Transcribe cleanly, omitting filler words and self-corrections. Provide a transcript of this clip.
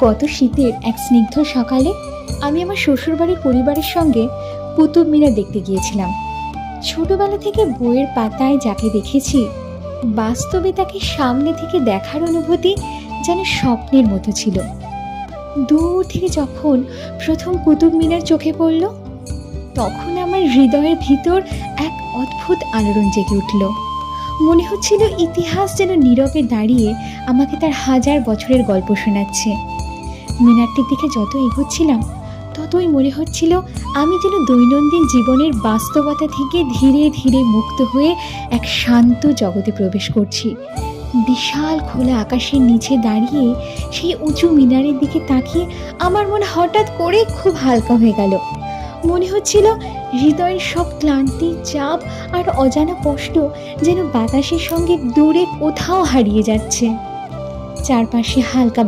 গত শীতের এক স্নিগ্ধ সকালে আমি আমার শ্বশুরবাড়ির পরিবারের সঙ্গে কুতুব মিনার দেখতে গিয়েছিলাম। ছোটবেলা থেকে বইয়ের পাতায় যাকে দেখেছি, বাস্তবে তাকে সামনে থেকে দেখার অনুভূতি যেন স্বপ্নের মতো ছিল। দূর থেকে যখন প্রথম কুতুব মিনার চোখে পড়ল, তখন আমার হৃদয়ের ভিতর এক অদ্ভুত আলোড়ন জেগে উঠল। মনে হচ্ছিল ইতিহাস যেন নীরবে দাঁড়িয়ে আমাকে তার হাজার বছরের গল্প শোনাচ্ছে। মিনারটির দিকে যত এগোচ্ছিলাম, ততই মনে হচ্ছিল আমি যেন দৈনন্দিন জীবনের বাস্তবতা থেকে ধীরে ধীরে মুক্ত হয়ে এক শান্ত জগতে প্রবেশ করছি। বিশাল খোলা আকাশের নিচে দাঁড়িয়ে সেই উঁচু মিনারের দিকে তাকিয়ে আমার মন হঠাৎ করে খুব হালকা হয়ে গেল। মনে হচ্ছিল হৃদয়ের সব ক্লান্তি, চাপ আর অজানা কষ্ট যেন বাতাসের সঙ্গে দূরে কোথাও হারিয়ে যাচ্ছে। চারপাশে হালকা